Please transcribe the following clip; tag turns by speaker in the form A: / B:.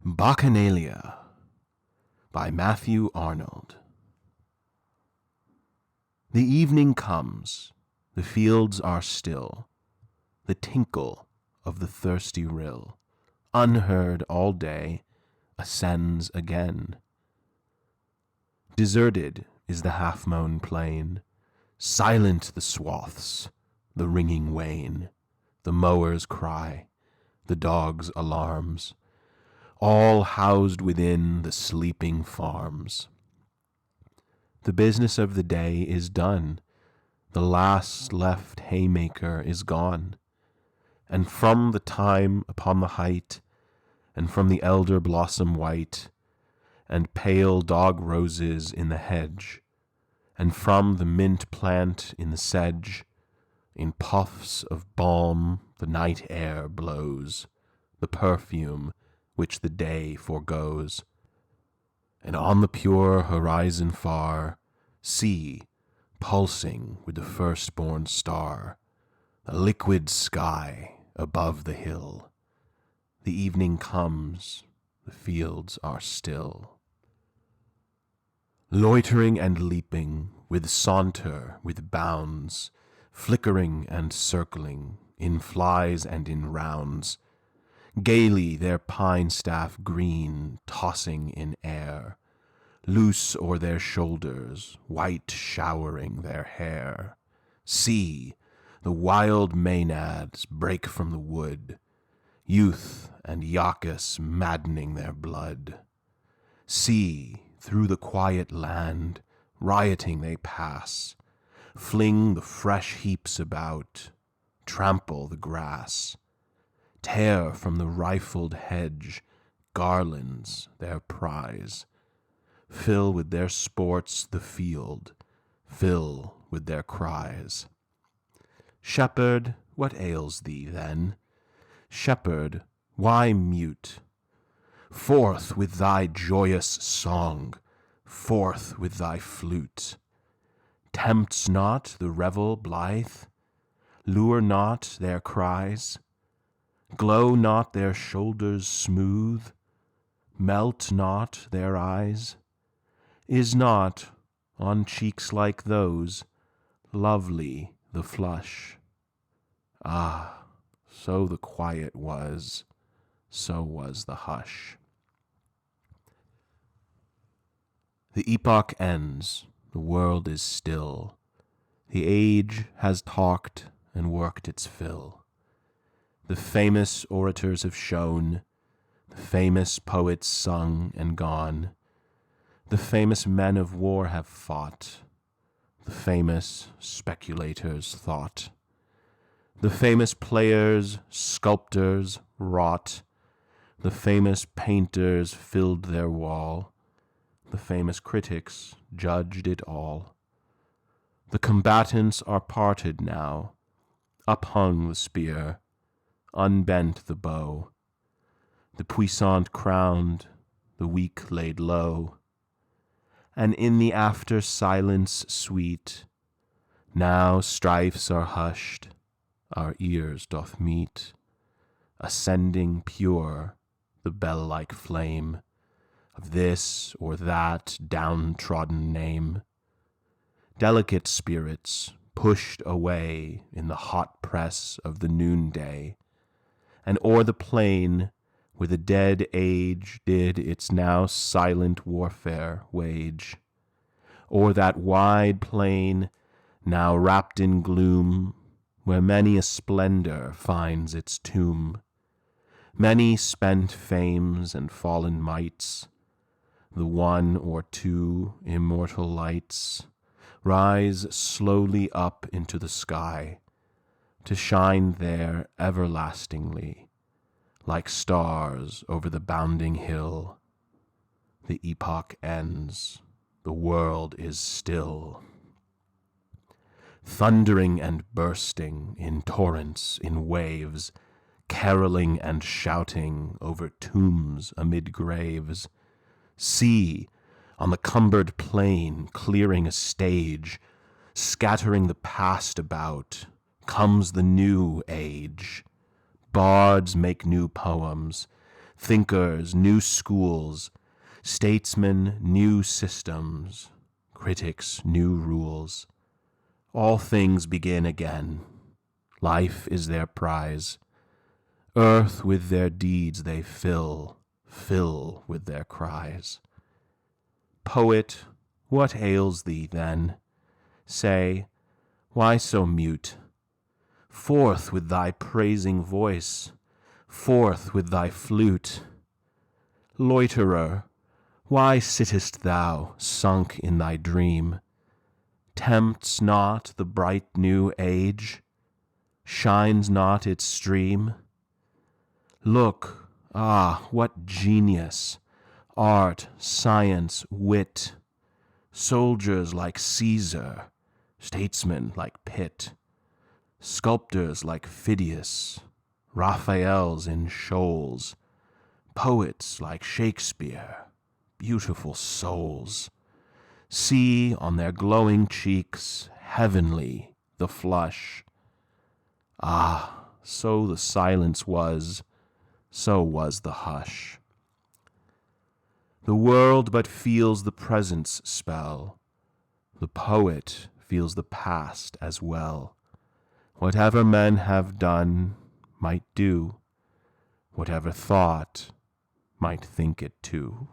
A: Bacchanalia by Matthew Arnold. The evening comes, the fields are still, the tinkle of the thirsty rill, unheard all day, ascends again. Deserted is the half-mown plain, silent the swaths, the ringing wain, the mower's cry, the dog's alarms, all housed within the sleeping farms. The business of the day is done, the last left haymaker is gone, and from the thyme upon the height, and from the elder blossom white, and pale dog roses in the hedge, and from the mint plant in the sedge, in puffs of balm the night air blows, the perfume which the day forgoes. And on the pure horizon far, see, pulsing with the firstborn star, a liquid sky above the hill. The evening comes, the fields are still. Loitering and leaping, with saunter, with bounds, flickering and circling, in flies and in rounds, gaily their pine staff green tossing in air, loose o'er their shoulders, white showering their hair. See, the wild maenads break from the wood, youth and Iacchus maddening their blood. See, through the quiet land, rioting they pass, fling the fresh heaps about, trample the grass, tear from the rifled hedge garlands their prize, fill with their sports the field, fill with their cries. Shepherd, what ails thee then? Shepherd, why mute? Forth with thy joyous song, forth with thy flute. Tempts not the revel blithe? Lure not their cries? Glow not their shoulders smooth? Melt not their eyes? Is not, on cheeks like those, lovely the flush? Ah, so the quiet was, so was the hush. The epoch ends, the world is still. The age has talked and worked its fill. The famous orators have shown, the famous poets sung and gone. The famous men of war have fought, the famous speculators thought. The famous players, sculptors wrought, the famous painters filled their wall, the famous critics judged it all. The combatants are parted now, uphung the spear, unbent the bow, the puissant crowned, the weak laid low. And in the after silence sweet, now strifes are hushed, our ears doth meet, ascending pure the bell-like flame of this or that downtrodden name. Delicate spirits pushed away in the hot press of the noonday, and o'er the plain where the dead age did its now silent warfare wage, o'er that wide plain now wrapped in gloom, where many a splendor finds its tomb, many spent fames and fallen mights, the one or two immortal lights rise slowly up into the sky, to shine there everlastingly, like stars over the bounding hill. The epoch ends, the world is still. Thundering and bursting in torrents, in waves, caroling and shouting over tombs amid graves. See, on the cumbered plain, clearing a stage, scattering the past about, comes the new age. Bards make new poems, Thinkers, new schools, statesmen, new systems, critics, new rules. All things begin again. Life is their prize. Earth with their deeds they fill with their cries. Poet, what ails thee then? Say, why so mute? Forth with thy praising voice, forth with thy flute. Loiterer, why sittest thou sunk in thy dream? Tempts not the bright new age? Shines not its stream? Look, ah, what genius, art, science, wit, soldiers like Caesar, statesmen like Pitt, sculptors like Phidias, Raphaels in shoals, poets like Shakespeare, beautiful souls. See on their glowing cheeks, heavenly the flush. Ah, so the silence was, so was the hush. The world but feels the present's spell. The poet feels the past as well. Whatever men have done might do, whatever thought might think it too.